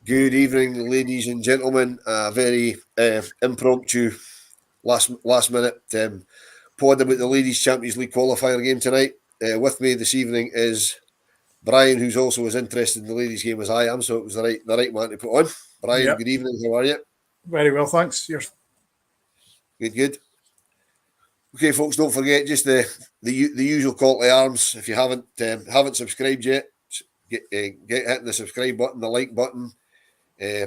Good evening, ladies and gentlemen. A very impromptu last minute pod about the Ladies Champions League qualifier game tonight. With me this evening is Brian, who's also as interested in the ladies' game as I am, so it was the right man to put on. Brian, Yeah, good evening. How are you? very well, thanks. You're Good. Okay, folks, don't forget just the usual call to arms. If you haven't subscribed yet, get hitting the subscribe button, the like button. Uh,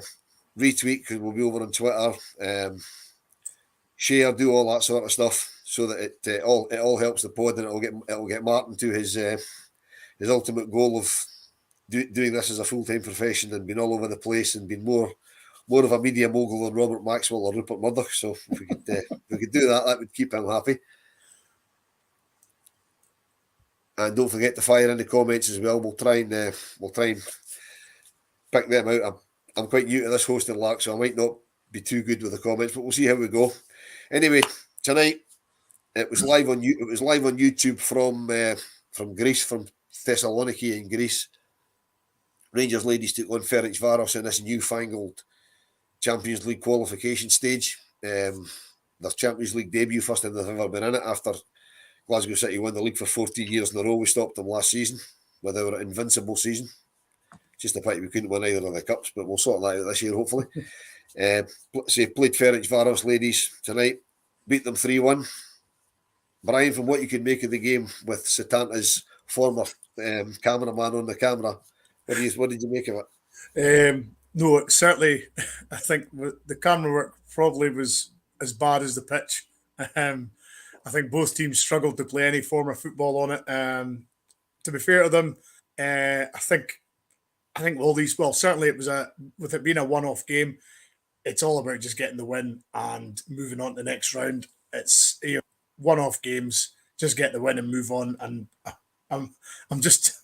Retweet because we'll be over on Twitter, share, do all that sort of stuff, so that it all helps the pod, and it'll get Martin to his ultimate goal of doing this as a full-time profession and being all over the place and being more of a media mogul than Robert Maxwell or Rupert Murdoch. So if we could do that, that would keep him happy. And don't forget to fire in the comments as well. We'll try and pick them out. I'm quite new to this hosting lark, so I might not be too good with the comments, but we'll see how we go. Anyway, tonight it was live on YouTube from Greece, from Thessaloniki in Greece. Rangers ladies took on Ferencvaros in this newfangled Champions League qualification stage. Their Champions League debut, first time they've ever been in it after Glasgow City won the league for 14 years in a row. We stopped them last season with our invincible season. Just a pity we couldn't win either of the cups, but we'll sort that out this year, hopefully. Played Ferencvaros ladies tonight, beat them 3-1. Brian, from what you could make of the game with Setanta's former cameraman on the camera, what did you make of it? no, certainly. I think the camera work probably was as bad as the pitch. I think both teams struggled to play any form of football on it. To be fair to them, I think all these. Well, certainly it was with it being a one-off game. It's all about just getting the win and moving on to the next round. It's one-off games. Just get the win and move on. And I'm just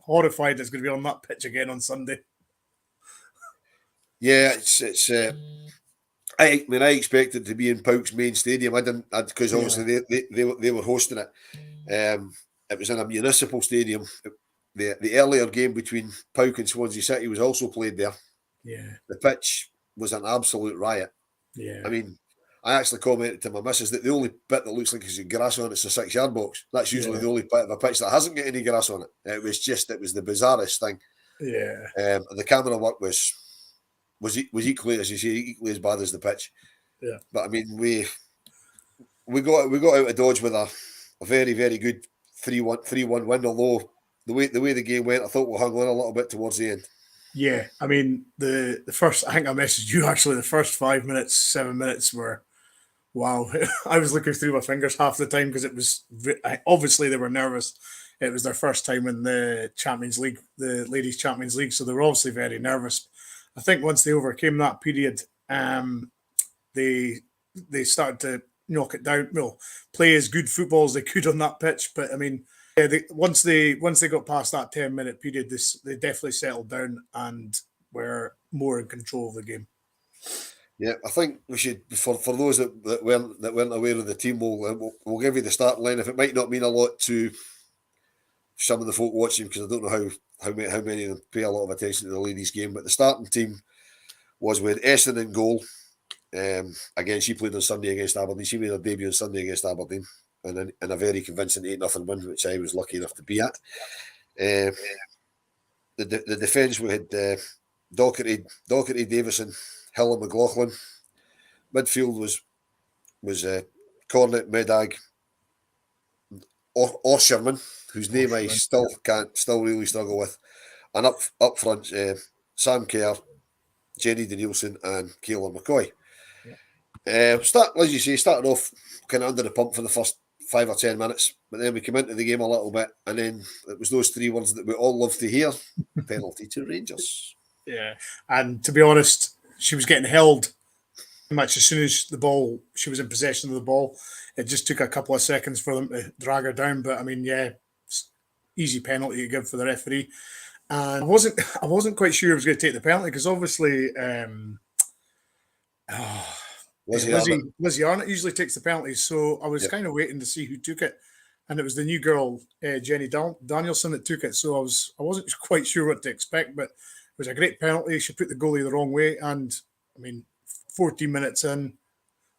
horrified it's going to be on that pitch again on Sunday. Yeah, it's. I mean, I expected to be in Pauk's main stadium. I didn't, because obviously they were hosting it. It was in a municipal stadium. The earlier game between Pauk and Swansea City was also played there. Yeah, the pitch was an absolute riot. yeah. I mean, I actually commented to my missus that the only bit that looks like there's grass on it's a 6-yard box. That's usually the only bit of a pitch that hasn't got any grass on it. It was the bizarrest thing. Yeah. The camera work was equally, as you say, equally as bad as the pitch. Yeah. But I mean, we got out of Dodge with a very, very good 3-1 win. Although the way the game went, I thought we hung on a little bit towards the end. Yeah, I mean the first. I think I messaged you actually. The first 5 minutes, 7 minutes were, wow. I was looking through my fingers half the time because it was obviously they were nervous. It was their first time in the Champions League, the Ladies Champions League, so they were obviously very nervous. I think once they overcame that period, they started to knock it down. Well, play as good football as they could on that pitch. But I mean, yeah, once they got past that 10-minute period, they definitely settled down and were more in control of the game. Yeah, I think we should, for those that weren't aware of the team, we'll give you the starting line. If it might not mean a lot to some of the folk watching, because I don't know how many of them pay a lot of attention to the ladies' game, but the starting team was with Essen in goal. Again, she played on Sunday against Aberdeen. She made her debut on Sunday against Aberdeen, and in a very convincing 8-0 win, which I was lucky enough to be at. The defence, we had Docherty, Davison, Hill and McLaughlin. Midfield was Cornet, Medag, or Sherman, whose name I still really struggle with, and up front, Sam Kerr, Jenny Danielsson, and Kayla McCoy. As you say, started off kind of under the pump for the first 5 or 10 minutes, but then we came into the game a little bit, and then it was those 3 words that we all love to hear: penalty to Rangers. Yeah, and to be honest, she was getting held much as soon as she was in possession of the ball. It just took a couple of seconds for them to drag her down. But I mean, yeah, easy penalty to give for the referee. And I wasn't quite sure he was going to take the penalty because obviously Lizzie Arnott usually takes the penalties. So I was kind of waiting to see who took it. And it was the new girl, Jenny Danielsson, that took it. So I wasn't quite sure what to expect, but was a great penalty. She put the goalie the wrong way, and I mean, 14 minutes in,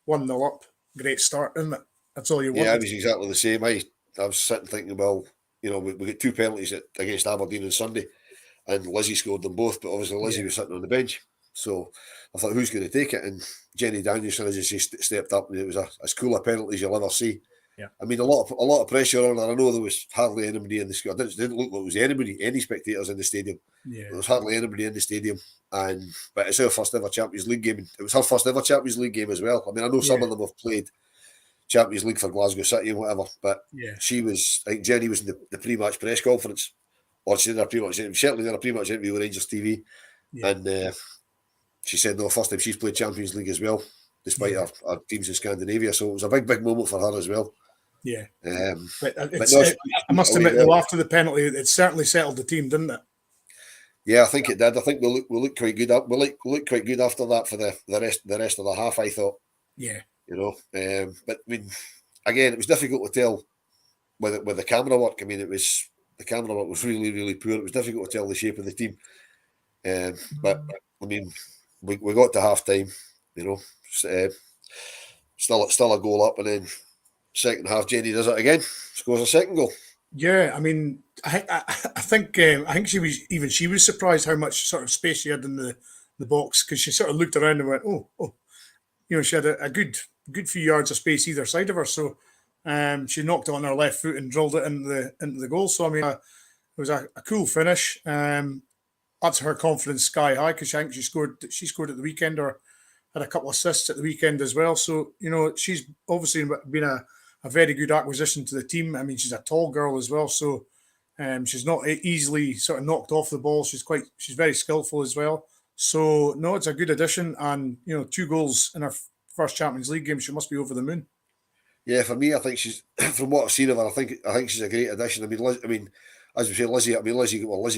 1-0 up, great start, isn't it? That's all you Yeah, I wanted. was exactly the same. I was sitting thinking, well, we got 2 penalties against Aberdeen on Sunday, and Lizzie scored them both, but obviously Lizzie was sitting on the bench. So I thought, who's going to take it? And Jenny Danielsson, as you say, stepped up, and it was as cool a penalty as you'll ever see. Yeah. I mean, a lot of pressure on her. I know there was hardly anybody in the squad. It didn't look like there was any spectators in the stadium. Yeah. There was hardly anybody in the stadium, but it's her first ever Champions League game. It was her first ever Champions League game as well. I mean, I know some of them have played Champions League for Glasgow City and whatever, but she was. I think Jenny was in the pre-match press conference, or she did a pre-match interview. Certainly did a pre-match interview with Rangers TV, and she said no, first time she's played Champions League as well, despite our teams in Scandinavia. So it was a big moment for her as well. Yeah, but no, I must admit, though, after the penalty, it certainly settled the team, didn't it? Yeah, I think it did. I think we look quite good. We look quite good after that for the rest of the half. I thought. Yeah. But I mean, again, it was difficult to tell with the camera work. I mean, the camera work was really poor. It was difficult to tell the shape of the team. But I mean, we got to half time. Still a goal up, and then second half, Jenny does it again, scores a second goal. Yeah, I mean, I think she was surprised how much sort of space she had in the box, because she sort of looked around and went, oh, she had a good few yards of space either side of her. So she knocked it on her left foot and drilled it into the goal. So I mean, it was a cool finish. That's her confidence sky high, because I think she scored at the weekend, or had a couple of assists at the weekend as well. So she's obviously been a very good acquisition to the team. I mean, she's a tall girl as well, so she's not easily sort of knocked off the ball. She's very skillful as well. So no, it's a good addition, and 2 goals in her first Champions League game. She must be over the moon. Yeah, for me, I think she's, from what I've seen of her, I think she's a great addition. I mean, as we say, Lizzie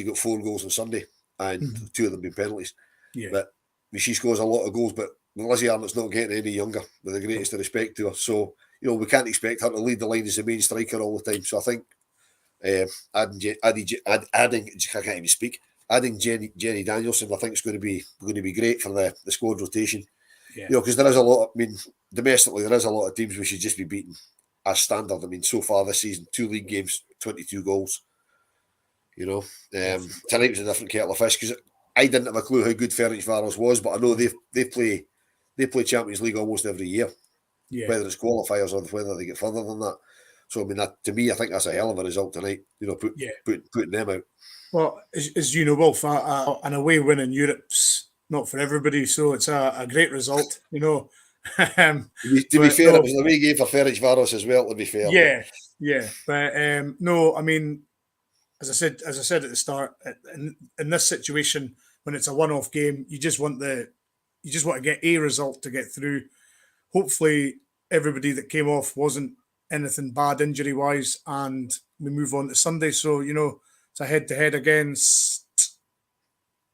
got 4 goals on Sunday, and 2 of them being penalties. Yeah. But I mean, she scores a lot of goals, but Lizzie Arnott's not getting any younger, with the greatest of respect to her. So we can't expect her to lead the line as the main striker all the time. So I think adding Jenny Danielsson, I think it's going to be great for the squad rotation. Yeah. Because there is a lot. I mean, domestically there is a lot of teams we should just be beating as standard. I mean, so far this season, 2 league games, 22 goals. Tonight was a different kettle of fish, because I didn't have a clue how good Ferencvaros was, but I know they play Champions League almost every year, whether it's qualifiers or whether they get further than that. So I mean, to me, I think that's a hell of a result tonight. Putting them out. Well, as you know, Wolf, an away win in Europe's not for everybody, so it's a great result. To be fair, it was an away game for Ferencvaros as well. To be fair, but no, I mean, as I said at the start, in this situation, when it's a one-off game, you just want to get a result to get through. Hopefully, everybody that came off wasn't anything bad injury-wise, and we move on to Sunday. So it's a head-to-head against,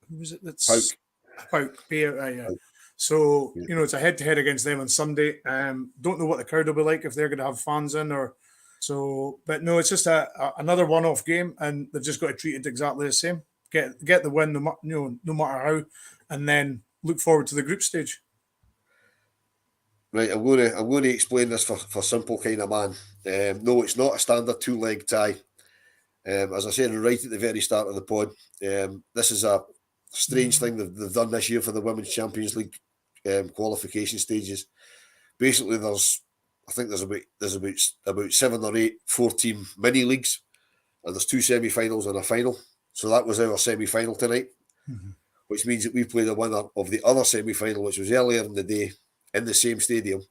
who was it? That's Pauk. Yeah. So it's a head-to-head against them on Sunday. Don't know what the crowd will be like, if they're going to have fans in or. So, but no, it's just another one-off game, and they've just got to treat it exactly the same. Get the win, no matter how, and then look forward to the group stage. Right, I'm going to explain this for simple kind of man. No, it's not a standard 2-leg tie. As I said right at the very start of the pod, this is a strange thing they've done this year for the Women's Champions League qualification stages. Basically, there's about 7 or 8 4-team mini leagues, and there's 2 semi-finals and a final. So that was our semi-final tonight, which means that we play the winner of the other semi-final, which was earlier in the day, in the same stadium,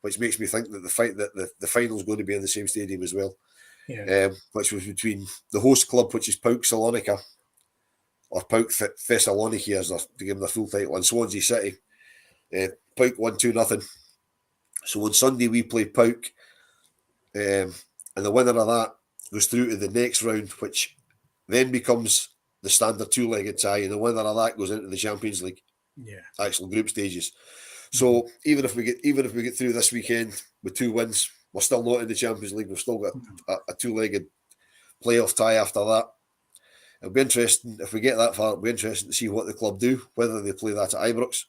which makes me think that the final is going to be in the same stadium as well. Yeah. Which was between the host club, which is Pauk Salonika, or Pauk Thessaloniki, as to give them the full title, and Swansea City. Pauk won 2-0. So on Sunday we play Pauk, and the winner of that goes through to the next round, which then becomes the standard 2-legged tie, and the winner of that goes into the Champions League. Actual group stages. So even if we get through this weekend with 2 wins, we're still not in the Champions League. We've still got a 2-legged playoff tie after that. It'll be interesting if we get that far. It'll be interesting to see what the club do, whether they play that at Ibrox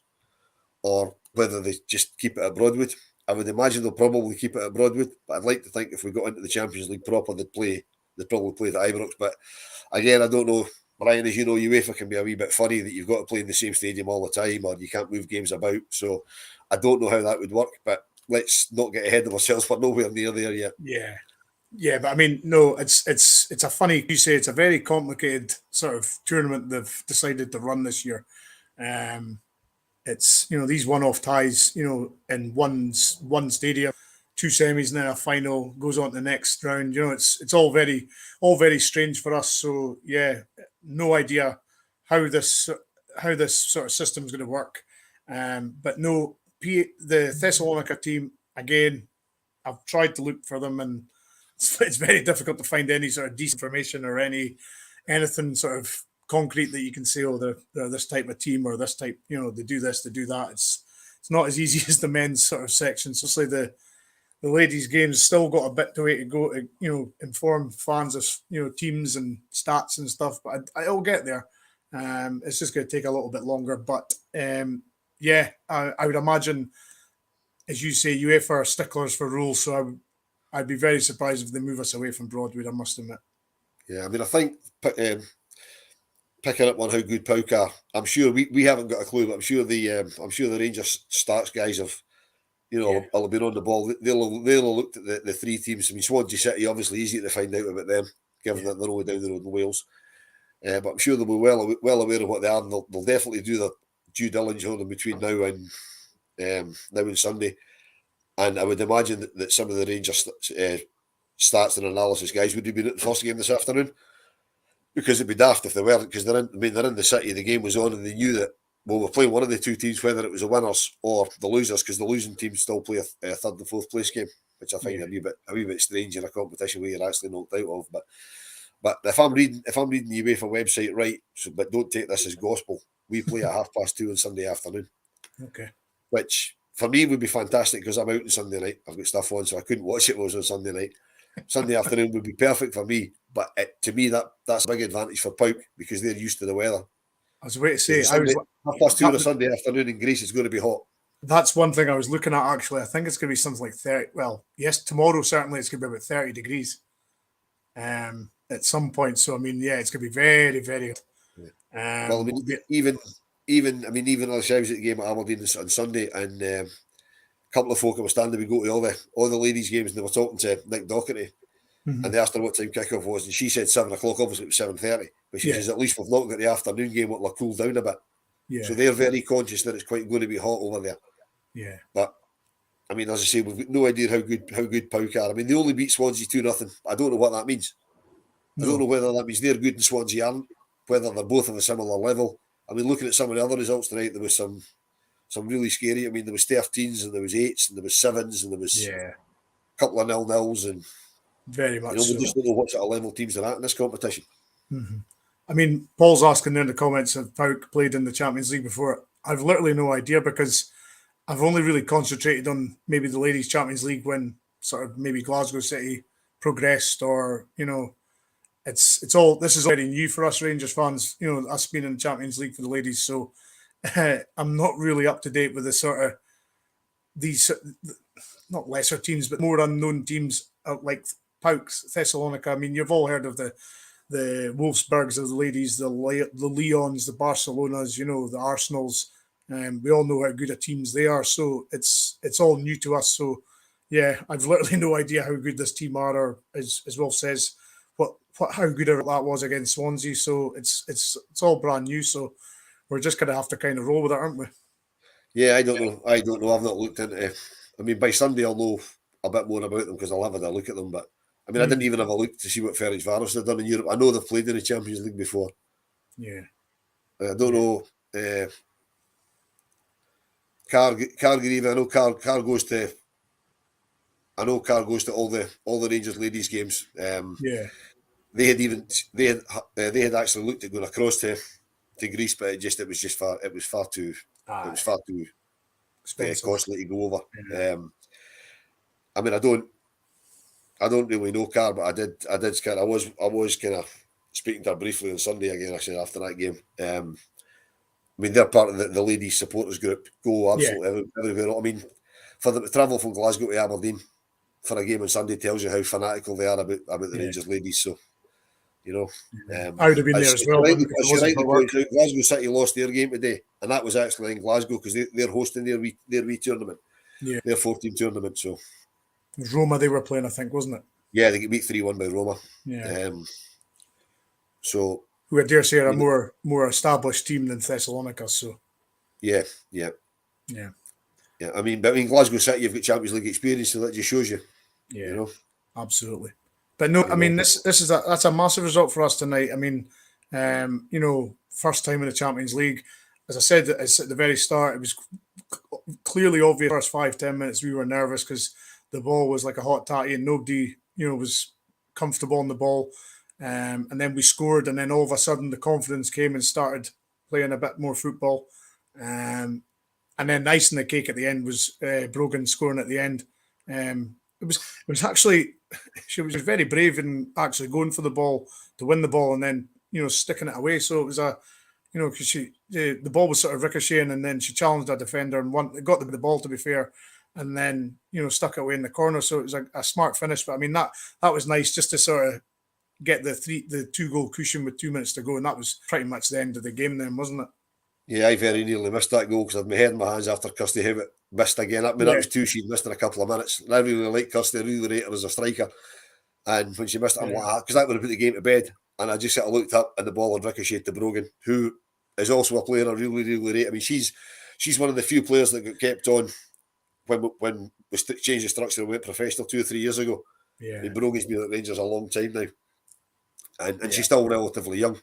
or whether they just keep it at Broadwood. I would imagine they'll probably keep it at Broadwood, but I'd like to think if we got into the Champions League proper, they'd probably play at Ibrox. But again, I don't know. Brian, as you know, UEFA can be a wee bit funny that you've got to play in the same stadium all the time or you can't move games about. So I don't know how that would work, but let's not get ahead of ourselves. We're nowhere near there yet. Yeah, but I mean, no, it's a funny. You say it's a very complicated sort of tournament they've decided to run this year. It's these one-off ties, in one stadium, two semis and then a final goes on to the next round. It's all very strange for us. So yeah, no idea how this sort of system is going to work. But no, the Thessalonica team again. I've tried to look for them, and it's very difficult to find any sort of decent information or anything sort of concrete that you can say, oh, they're this type of team or this type, they do this, they do that. It's not as easy as the men's sort of section. So say the ladies' games still got a bit to way to go to, inform fans of, teams and stats and stuff, but I'll get there. It's just going to take a little bit longer. But yeah, I would imagine, as you say, UEFA are sticklers for rules. So I'd be very surprised if they move us away from Broadwood, I must admit. Yeah, I mean, I think picking up on how good Pauk are, I'm sure we haven't got a clue, but I'm sure the Rangers starts guys have, will have been on the ball. They'll have looked at the three teams. I mean, Swansea City, obviously easy to find out about them, given that they're only down the road in Wales. But I'm sure they'll be well aware of what they are, and they'll definitely do their due diligence on them between now and Sunday. And I would imagine that some of the Rangers stats and analysis guys would have been at the first game this afternoon, because it'd be daft if they weren't, because they're in the city, the game was on, and they knew that, well, we're playing one of the two teams, whether it was the winners or the losers, because the losing teams still play a third and fourth place game, which I find a wee bit strange in a competition where you're actually knocked out of. But if I'm reading the UEFA website right, but don't take this as gospel, we play at 2:30 on Sunday afternoon. Okay. Which for me would be fantastic, because I'm out on Sunday night. I've got stuff on, so I couldn't watch it when it was on Sunday night. Sunday afternoon would be perfect for me, but to me that's a big advantage for Pauk, because they're used to the weather. I was waiting to say, Sunday, 2:30 on a Sunday afternoon in Greece is going to be hot. That's one thing I was looking at, actually. I think it's going to be something like 30. Well, yes, tomorrow certainly it's going to be about 30 degrees at some point. So, I mean, yeah, it's going to be very, very hot. Well, I mean, even I was at the game at Aberdeen on Sunday, and a couple of folk were standing. We go to all the ladies' games, and they were talking to Nick Docherty, and they asked her what time kickoff was, and she said 7 o'clock. Obviously, it was 7:30, but she says at least we've not got the afternoon game, it'll cool down a bit. Yeah. So they're very conscious that it's quite going to be hot over there. Yeah. But I mean, as I say, we've got no idea how good Pauk are. I mean, they only beat Swansea 2-0. I don't know what that means. No. I don't know whether that means they're good and Swansea aren't, whether they're both on a similar level. I mean, looking at some of the other results tonight, there was some really scary. I mean, there was 13s and there was 8s and there was 7s and there was a couple of 0-0s, and very much. We just don't know what sort of level teams are at in this competition. Mm-hmm. I mean, Paul's asking there in the comments if Pauk played in the Champions League before. I've literally no idea, because I've only really concentrated on maybe the Ladies' Champions League when sort of maybe Glasgow City progressed, or it's all, this is already new for us Rangers fans, us being in the Champions League for the ladies. So I'm not really up to date with the sort of these, not lesser teams, but more unknown teams like Pauk's, Thessalonica. I mean, you've all heard of the Wolfsburgs of the ladies, the Leons, the Barcelonas, the Arsenals. We all know how good of teams they are. So it's all new to us. So yeah, I've literally no idea how good this team are, or as Wolf says, how good that was against Swansea. So it's all brand new. So we're just gonna have to kind of roll with it, aren't we? Yeah, I don't know. I've not looked into it. I mean, by Sunday I'll know a bit more about them, because I'll have had a look at them. But I mean, I didn't even have a look to see what Ferencvaros have done in Europe. I know they've played in the Champions League before. Yeah. I don't know. Cargrieve, I know Car goes to. I know Car goes to all the Rangers ladies games. They had actually looked at going across to Greece, but it was far too costly to go over. Yeah. I mean, I don't really know Car, but I was kind of speaking to her briefly on Sunday again, actually, after that game. I mean, they're part of the ladies supporters group. Go absolutely everywhere. I mean, for them to travel from Glasgow to Aberdeen for a game on Sunday tells you how fanatical they are about the Rangers ladies. So, you know, I would have been there as well. But if it as she wasn't rightly for work, points out, Glasgow City lost their game today, and that was actually in Glasgow because they're hosting their wee tournament, their 14 tournament. So, it was Roma they were playing, I think, wasn't it? yeah, they get beat 3-1 by Roma. Yeah. So, who I dare say are a more established team than Thessalonica. So, yeah. I mean, Glasgow City, you've got Champions League experience, so that just shows you. Yeah, you know, absolutely. But no, I mean, that's a massive result for us tonight. I mean, first time in the Champions League. As I said at the very start, it was clearly obvious. First 5-10 minutes, we were nervous because the ball was like a hot tatty and nobody, was comfortable on the ball. And then we scored, and then all of a sudden the confidence came and started playing a bit more football. And then the icing the cake at the end was Brogan scoring at the end. It was actually, she was very brave in actually going for the ball to win the ball and then sticking it away. So it was because the ball was sort of ricocheting and then she challenged a defender and got the ball, to be fair, and then stuck it away in the corner. So it was a smart finish. But I mean that was nice just to sort of get the 2-goal cushion with 2 minutes to go, and that was pretty much the end of the game then, wasn't it? Yeah, I very nearly missed that goal because I had my head in my hands after Kirsty Hewitt missed again. I mean, that was two she'd missed in a couple of minutes. And I really like Kirsty, I really rate her as a striker. And when she missed it, I'm like, because that would have put the game to bed. And I just sort of looked up and the ball had ricocheted to Brogan, who is also a player I really, really rate. I mean, she's one of the few players that got kept on when we changed the structure and went professional 2 or 3 years ago. Yeah. I mean, Brogan's been at Rangers a long time now. And she's still relatively young.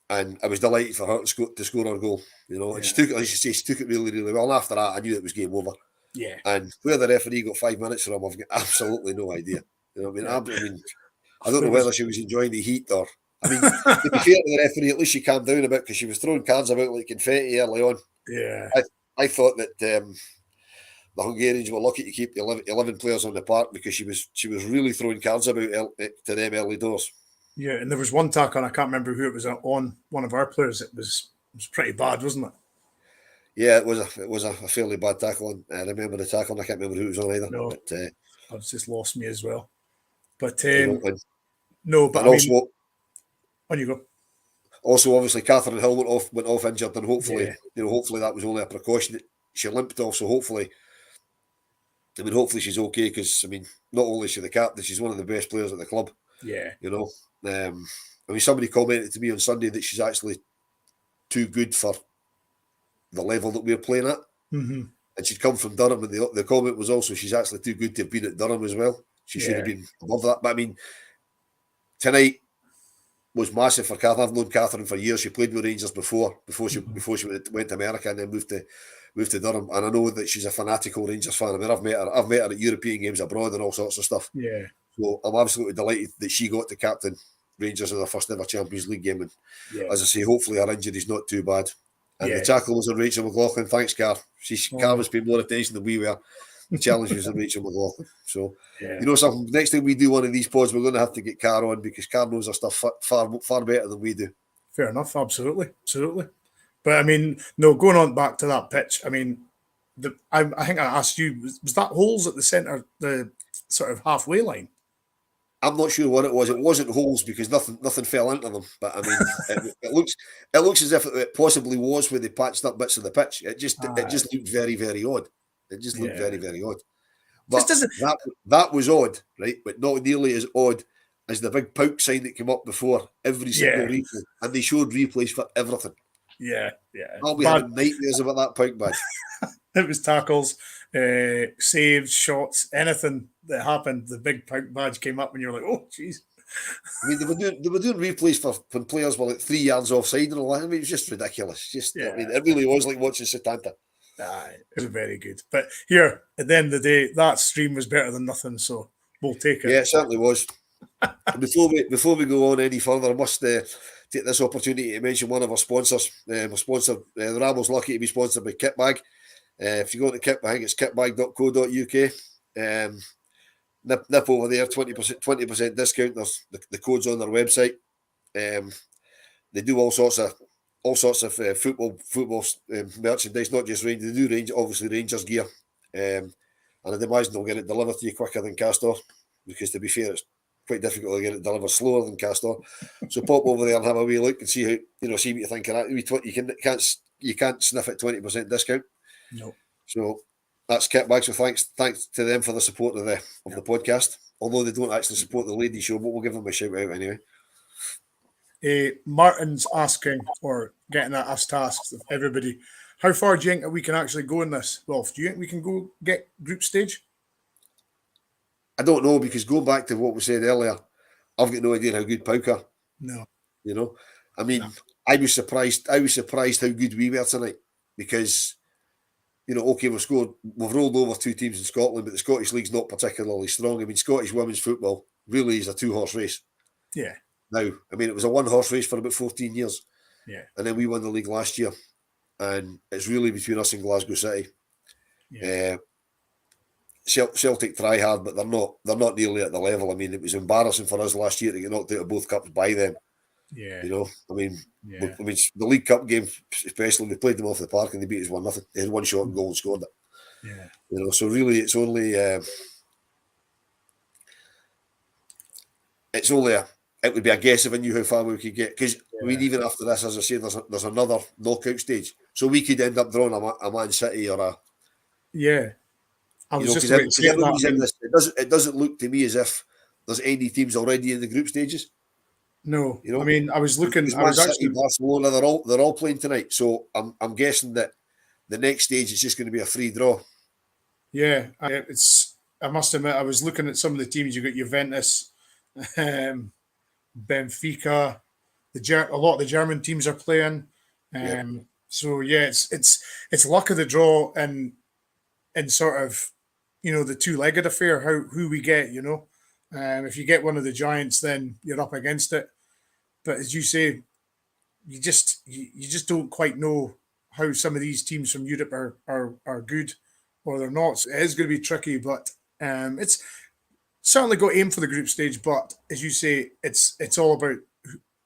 And I was delighted for her to score her goal, and she took it, like you say, she took it really, really well. And after that, I knew it was game over. Yeah. And where the referee got 5 minutes from, I've got absolutely no idea. I don't know whether she was enjoying the heat or. I mean, to be fair to the referee, at least she calmed down a bit because she was throwing cards about like confetti early on. Yeah. I thought that the Hungarians were lucky to keep the 11 players on the park because she was really throwing cards about to them early doors. Yeah, and there was one tackle, and I can't remember who it was on one of our players. It was pretty bad, wasn't it? Yeah, it was a fairly bad tackle. I remember the tackle, and I can't remember who it was on either. No, but, I've just lost me as well. But also, on you go. Also, obviously, Catherine Hill went off injured, and hopefully that was only a precaution. She limped off, so hopefully she's okay because not only is she the captain, she's one of the best players at the club. Yeah, somebody commented to me on Sunday that she's actually too good for the level that we're playing at. Mm-hmm. And she'd come from Durham, and the comment was also she's actually too good to have been at Durham as well. She should have been above that. But tonight was massive for Catherine. I've known Catherine for years. She played with Rangers before she went to America and then moved to Durham. And I know that she's a fanatical Rangers fan. I've met her at European games abroad and all sorts of stuff. Yeah. So I'm absolutely delighted that she got to captain Rangers in their first ever Champions League game. And as I say, hopefully her injury's not too bad. And the tackle was on Rachel McLaughlin. Thanks, Car. Car was paying more attention than we were. The challenge was on Rachel McLaughlin. So, something, next time we do one of these pods, we're going to have to get Car on because Car knows her stuff far better than we do. Fair enough. Absolutely. But going on back to that pitch, I think I asked you, was that holes at the centre, the sort of halfway line? I'm not sure what it was. It wasn't holes because nothing fell into them. But it looks as if it possibly was where they patched up bits of the pitch. It just looked very, very odd. It just looked very, very odd. But that was odd, right? But not nearly as odd as the big pout sign that came up before every single replay, and they showed replays for everything. Yeah. I'll be having nightmares about that pout badge. It was tackles, saves, shots, anything that happened. The big pout badge came up, and you're like, "Oh, jeez." They were doing replays for when players were like 3 yards offside and all that. It was just ridiculous. It really was like watching Setanta. It was very good. But here, at the end of the day, that stream was better than nothing, so we'll take it. Yeah, it certainly was. Before we go on any further, I must take this opportunity to mention one of our sponsors. Our sponsor, the Ramblers, lucky to be sponsored by Kitbag. If you go to Kitbag, it's kitbag.co.uk. nip over there, 20% discount. There's the codes on their website. They do all sorts of football merchandise, not just Rangers. They do obviously Rangers gear, and I'd imagine they'll get it delivered to you quicker than Castor, because to be fair, it's quite difficult to get it delivered slower than Castor. So pop over there and have a wee look and see how see what you think of that. You can't sniff at 20% discount. No. So that's Kitbag. So thanks to them for the support of the podcast. Although they don't actually support the ladies show, but we'll give them a shout out anyway. Martin's asking, or getting at us tasks of everybody, how far do you think that we can actually go in this? Wolf, do you think we can go get group stage? I don't know, because going back to what we said earlier, I've got no idea how good Pauk are. No. I mean, no. I was surprised how good we were tonight, because okay, we've rolled over two teams in Scotland, but the Scottish League's not particularly strong. I mean, Scottish women's football really is a 2-horse race. Yeah. Now, I mean, it was a 1-horse race for about 14 years. Yeah. And then we won the league last year. And it's really between us and Glasgow City. Yeah. Celtic try hard, but they're not nearly at the level. I mean, it was embarrassing for us last year to get knocked out of both cups by them. Yeah. I mean, the League Cup game, especially, we played them off the park and they beat us 1-0. They had one shot and goal and scored it. Yeah. So really it's only it would be a guess if I knew how far we could get, because I mean, even after this, as I say, there's another knockout stage, so we could end up drawing a Man City or a I was just about to say that. It doesn't look to me as if there's any teams already in the group stages. No, I mean, I was looking. I was actually Barcelona. They're all playing tonight, so I'm guessing that the next stage is just going to be a free draw. Yeah, I must admit, I was looking at some of the teams. You got Juventus, Benfica, a lot of the German teams are playing. So it's luck of the draw and sort of the two-legged affair. Who we get, if you get one of the giants, then you're up against it. But as you say, you just don't quite know how some of these teams from Europe are good or they're not. So it is going to be tricky, but it's certainly got aim for the group stage. But as you say, it's all about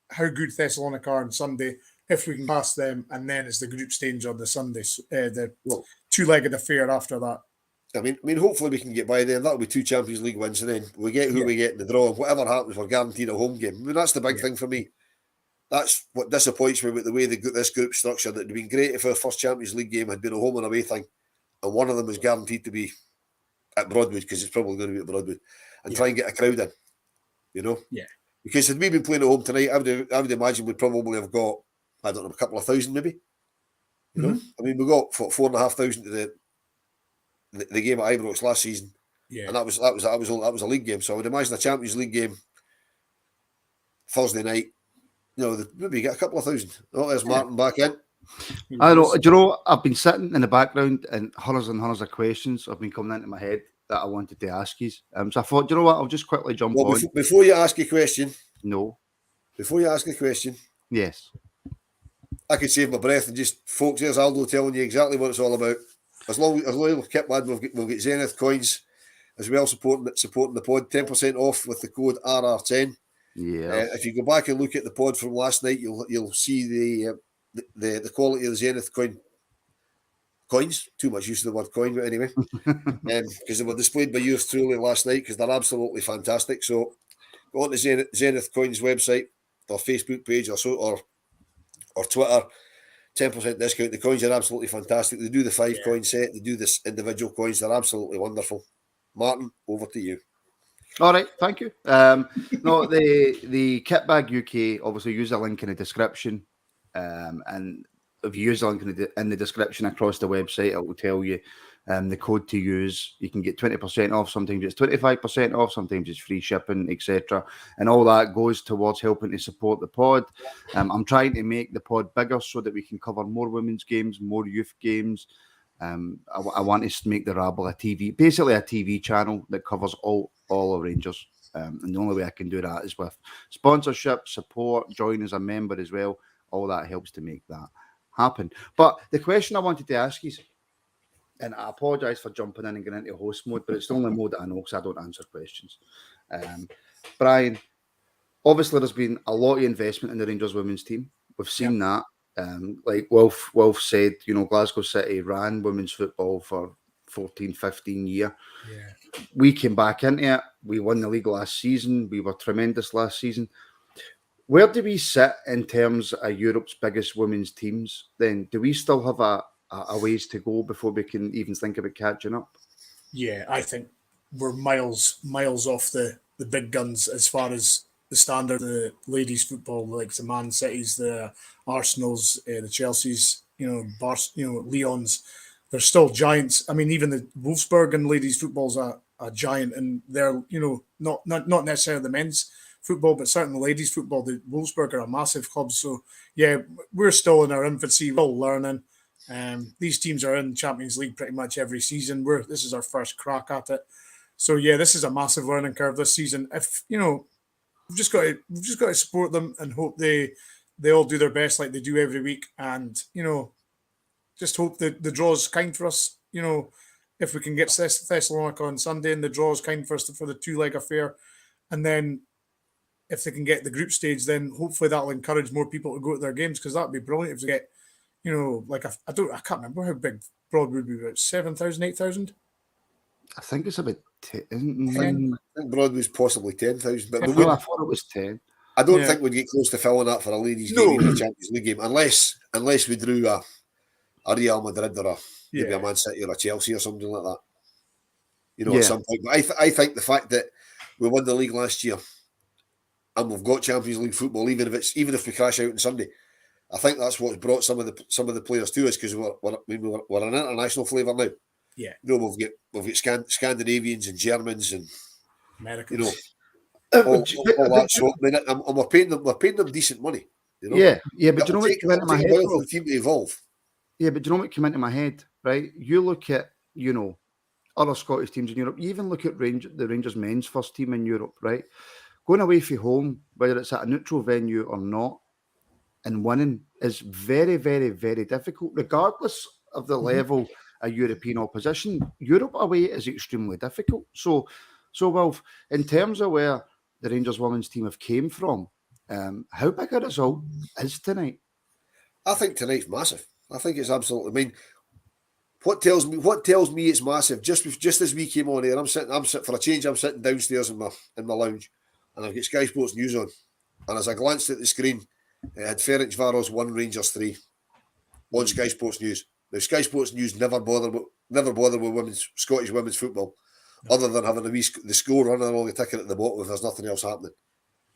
how good Thessalonica are on Sunday, if we can pass them, and then it's the group stage on the Sunday, the two-legged affair after that. I mean, hopefully we can get by there. That'll be 2 Champions League wins, and then we get who we get in the draw. Whatever happens, we're guaranteed a home game. I mean, that's the big thing for me. That's what disappoints me about the way they got this group structured. It'd been great if our first Champions League game had been a home and away thing, and one of them was guaranteed to be at Broadwood, because it's probably going to be at Broadwood, and try and get a crowd in. Yeah. Because had we been playing at home tonight, I would imagine we'd probably have got, I don't know, a couple of thousand maybe. I mean, we got 4,500 to the game at Ibrox last season, and that was a league game. So I would imagine a Champions League game Thursday night, maybe get a couple of thousand. Oh, there's Martin back in. I know. Do you know? I've been sitting in the background, and hundreds of questions have been coming into my head that I wanted to ask you. So I thought, do you know what? I'll just quickly jump on. Before you ask a question. No. Before you ask a question. Yes. I could save my breath and just, folks, here's Aldo telling you exactly what it's all about. As long as we'll keep lad, we'll get Zenith coins as well, supporting the pod. 10% off with the code RR10. Yeah. If you go back and look at the pod from last night, you'll see the quality of the Zenith coins. Too much use of the word coin, but anyway, because they were displayed by yours truly last night, because they're absolutely fantastic. So go on to Zenith Coins website, or Facebook page, or Twitter. 10% discount. The coins are absolutely fantastic. They do the 5 coin set. They do this individual coins. They're absolutely wonderful. Martin, over to you. All right, thank you. No, the Kitbag UK, obviously use the link in the description, and if you use the link in the description across the website, it will tell you the code to use. You can get 20% off. Sometimes it's 25% off. Sometimes it's free shipping, etc. And all that goes towards helping to support the pod. I'm trying to make the pod bigger so that we can cover more women's games, more youth games. I want to make the Rabble basically a TV channel that covers all of Rangers. And the only way I can do that is with sponsorship, support, join as a member as well. All that helps to make that happen. But the question I wanted to ask is, and I apologise for jumping in and getting into host mode, but it's the only mode that I know because I don't answer questions. Brian, obviously there's been a lot of investment in the Rangers women's team. We've seen that. Like Wolf said, you know, Glasgow City ran women's football for 14, 15 years. Yeah. We came back into it. We won the league last season. We were tremendous last season. Where do we sit in terms of Europe's biggest women's teams then? Do we still have a ways to go before we can even think about catching up? Yeah, I think we're miles off the big guns as far as the standard of the ladies football, like the Man Cities, the Arsenals, the Chelseas, Leons. They're still giants. I mean, even the Wolfsburg and ladies football's a giant, and they're not necessarily the men's football, but certainly the ladies football. The Wolfsburg are a massive club, so yeah, we're still in our infancy. We're all learning. These teams are in Champions League pretty much every season. This is our first crack at it, so yeah, this is a massive learning curve this season. If we've just got to support them and hope they all do their best like they do every week, and just hope that the draw is kind for us. If we can get Thessalonica on Sunday and the draw is kind for us for the 2-leg affair, and then if they can get the group stage, then hopefully that'll encourage more people to go to their games, because that'd be brilliant if they get, I can't remember how big Broad would be, about 7,000, 8,000. I think it's about 10. 10. I think Broadway's possibly 10,000, but I thought it was 10. I don't think we'd get close to filling that for a ladies' game, even a Champions League game, unless we drew a Real Madrid or maybe a Man City or a Chelsea or something like that. At some point. But I think the fact that we won the league last year and we've got Champions League football, even if we crash out on Sunday, I think that's what's brought some of the players to us, because we're an international flavour now. Yeah, we've got Scandinavians and Germans and Americans. All that. So and we're paying them decent money. Yeah, but do you know what came into my head? For the team to evolve. Yeah, but do you know what came into my head? Right, you look at other Scottish teams in Europe. You even look at the Rangers men's first team in Europe. Right, going away from home, whether it's at a neutral venue or not, and winning is very, very, very difficult, regardless of the level of European opposition. Europe away is extremely difficult. So Wolf, in terms of where the Rangers women's team have came from, how big a result is tonight? I think tonight's massive. I think it's absolutely. I mean, what tells me it's massive? Just as we came on here, I'm sitting for a change. I'm sitting downstairs in my lounge, and I've got Sky Sports News on. And as I glanced at the screen, it had Ferencvaros 1, Rangers 3 on Sky Sports News. Now, Sky Sports News never bother with Scottish women's football, other than having the score running along the ticket at the bottom if there's nothing else happening.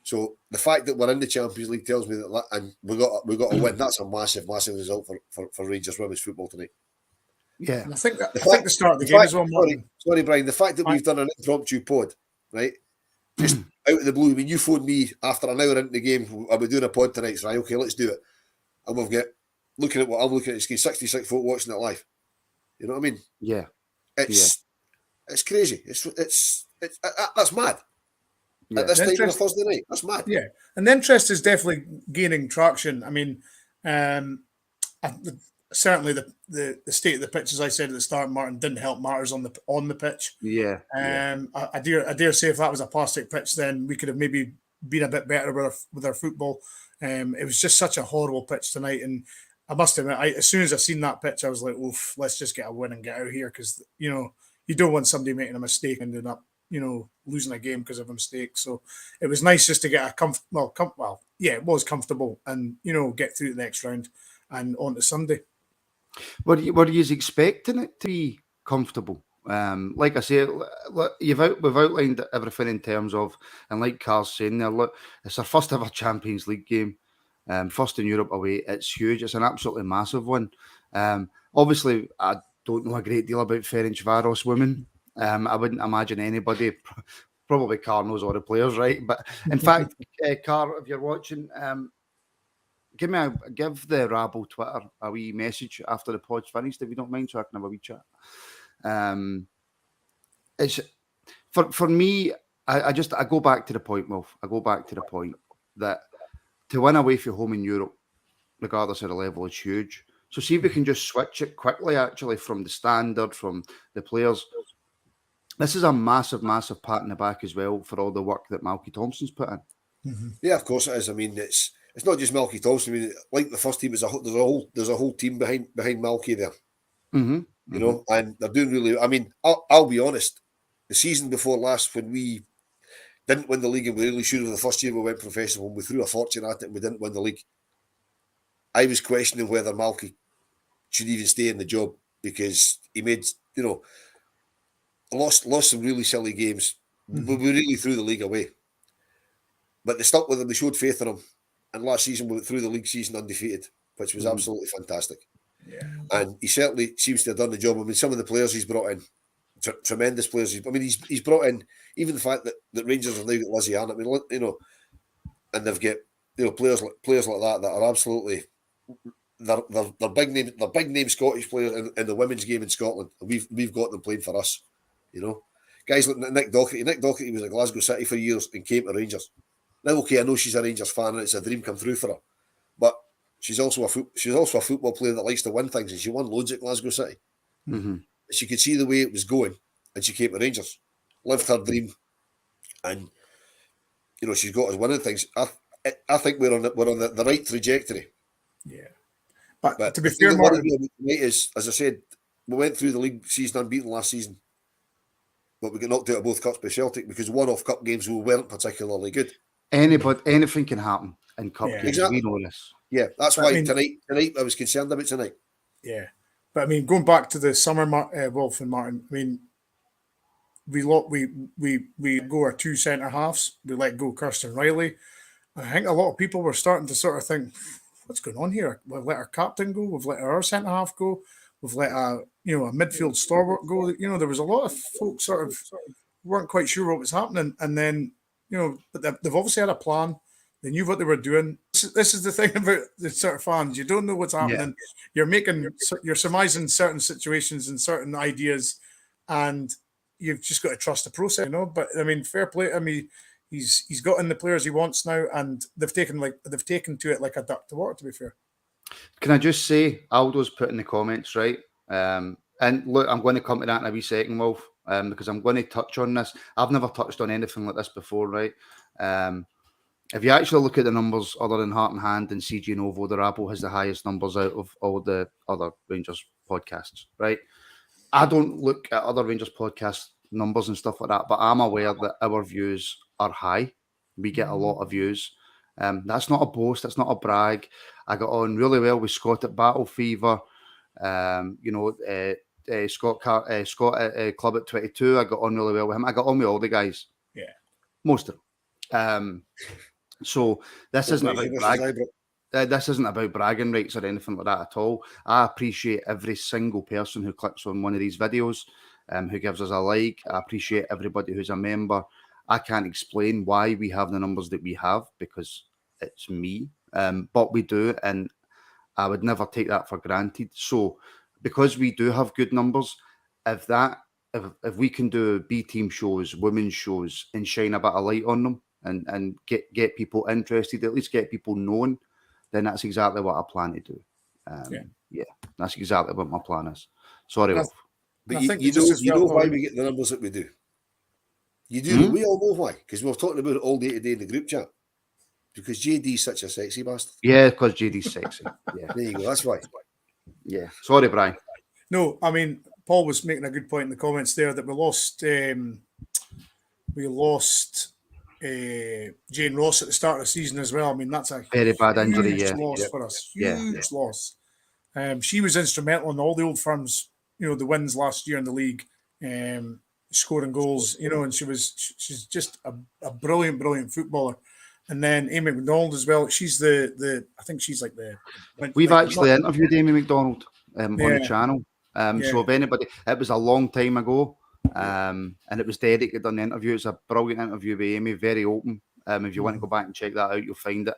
So the fact that we're in the Champions League tells me that, and we got a win. That's a massive, massive result for Rangers women's football tonight. Yeah, and I think the start of the game as well. Sorry, Brian. The fact that we've done an impromptu pod, right? Just out of the blue. I mean, you phoned me after an hour into the game. Are we doing a pod tonight? So, right, okay, let's do it. And we've got looking at what I'm looking at. 66 folk watching it live. You know what I mean? Yeah. It's crazy. It's that's mad. Yeah. At this time on a Thursday night, that's mad. Yeah, and the interest is definitely gaining traction. I mean, certainly the state of the pitch, as I said at the start, Martin, didn't help matters on the pitch. Yeah. I dare say if that was a plastic pitch, then we could have maybe been a bit better with our football. It was just such a horrible pitch tonight, and I must admit, as soon as I seen that pitch, I was like, "Oof, let's just get a win and get out of here," because you don't want somebody making a mistake and ending up losing a game because of a mistake. So it was nice just to get it was comfortable and get through the next round and on to Sunday. Were you expecting it to be comfortable? Like I say, we've outlined everything in terms of, and like Carl's saying there, look, it's our first ever Champions League game, first in Europe away. It's huge. It's an absolutely massive one. Obviously, I don't know a great deal about Ferencvaros women. I wouldn't imagine anybody, probably Carl knows all the players, right? But in fact, Carl, if you're watching, give the Rabble Twitter a wee message after the pod's finished, if you don't mind, so I can have a wee chat. It's for me. I go back to the point, Wolf. I go back to the point that to win away from home in Europe, regardless of the level, is huge. So see if we can just switch it quickly, actually, from the standard, from the players. This is a massive, massive pat in the back as well for all the work that Malky Thompson's put in. Mm-hmm. Yeah, of course it is. I mean, it's not just Malky Thompson. I mean, like the first team, there's a whole team behind Malky there. Mm-hmm. You know, and they're doing really. I mean, I'll be honest. The season before last, when we didn't win the league and we really should have, the first year we went professional, when we threw a fortune at it and we didn't win the league, I was questioning whether Malky should even stay in the job because he made, lost some really silly games. We really threw the league away. But they stuck with him, they showed faith in him. And last season we went through the league season undefeated, which was absolutely fantastic. Yeah. And he certainly seems to have done the job. I mean, some of the players he's brought in, tremendous players. I mean, he's brought in, even the fact that Rangers have now got Lizzie Ann. I mean, and they've got players like that are absolutely they're big name Scottish players in the women's game in Scotland. And we've got them playing for us. Guys like Nick Docherty. Nick Docherty was at Glasgow City for years and came to Rangers. Now, okay, I know she's a Rangers fan and it's a dream come through for her, but she's also a football player that likes to win things, and she won loads at Glasgow City. Mm-hmm. She could see the way it was going, and she came to Rangers, lived her dream, and she's got us winning things. I think we're on the right trajectory. Yeah, but to be the fair, thing that Martin, worried me tonight is, as I said, we went through the league season unbeaten last season, but we got knocked out of both cups by Celtic because one-off cup games we weren't particularly good. Anything can happen in cup games. Exactly. We know this. Yeah, that's why tonight I was concerned about tonight. Yeah, but I mean, going back to the summer, Wolf and Martin. I mean, we go our two centre halves. We let go Kirsten Riley. I think a lot of people were starting to sort of think, what's going on here? We've let our captain go. We've let our centre half go. We've let a midfield stalwart go. There was a lot of folks sort of weren't quite sure what was happening, and then but they've obviously had a plan. They knew what they were doing. This is the thing about the sort of fans. You don't know what's happening. Yeah. You're surmising certain situations and certain ideas, and you've just got to trust the process, But I mean, fair play. I mean, he's got in the players he wants now, and they've taken to it like a duck to water. To be fair. Can I just say, Aldo's put in the comments, right? And look, I'm going to come to that in a wee second, Wolf, because I'm going to touch on this. I've never touched on anything like this before, right? If you actually look at the numbers other than Heart and Hand and CG Novo, the Rabo has the highest numbers out of all the other Rangers podcasts, right? I don't look at other Rangers podcast numbers and stuff like that, but I'm aware that our views are high. We get a lot of views. That's not a boast. That's not a brag. I got on really well with Scott at Battle Fever. Scott at Club at 22. I got on really well with him. I got on with all the guys. Yeah, most of them. So this isn't about bragging. This isn't about bragging rights or anything like that at all. I appreciate every single person who clicks on one of these videos, who gives us a like. I appreciate everybody who's a member. I can't explain why we have the numbers that we have because it's me, but we do, and I would never take that for granted. So because we do have good numbers, if we can do B team shows, women's shows, and shine a bit of light on them and get people interested, at least get people known, then that's exactly what I plan to do. Yeah, that's exactly what my plan is. Sorry, Wolf. But you know why we get the numbers that we do. You do. We all know why, because we're talking about it all day today in the group chat. Because JD's such a sexy bastard. Yeah, because JD's sexy. Yeah, there you go. That's why. Yeah. Sorry, Brian. No, I mean, Paul was making a good point in the comments there that we lost Jane Ross at the start of the season as well. I mean, that's a very bad injury. Huge loss for us. Huge loss. She was instrumental in all the old firms, the wins last year in the league, scoring goals, and she's just a brilliant footballer. And then Amy McDonald as well. She's I think she's like the. We've actually interviewed Amy McDonald on the channel. So if anybody, it was a long time ago, and it was Derek that done the interview. It's a brilliant interview with Amy, very open. If you want to go back and check that out, you'll find it.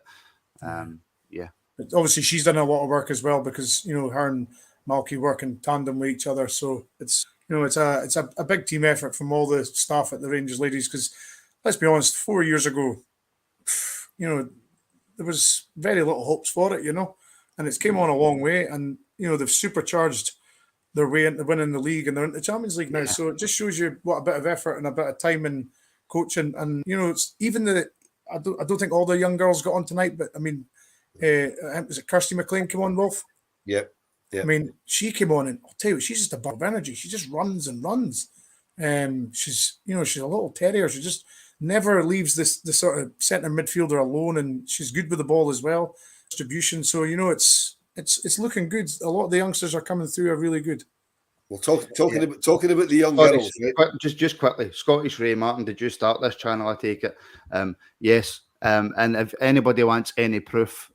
Yeah. But obviously, she's done a lot of work as well because her and Malky work in tandem with each other. So it's it's a big team effort from all the staff at the Rangers ladies. Because let's be honest, 4 years ago, there was very little hopes for it, and it's came on a long way. And they've supercharged their way into winning the league, and they're in the Champions League now. Yeah. So it just shows you what a bit of effort and a bit of time and coaching. And it's even I don't think all the young girls got on tonight, but I mean, was it Kirsty McLean came on, Wolf? Yep. I mean, she came on, and I'll tell you, she's just a ball of energy. She just runs and runs. She's a little terrier. She just never leaves the sort of centre midfielder alone, and she's good with the ball as well. Distribution. So it's looking good. A lot of the youngsters are coming through are really good. Well, talking about the young girls, right? Just quickly, Scottish Ray Martin, did you start this channel? I take it. Yes. And if anybody wants any proof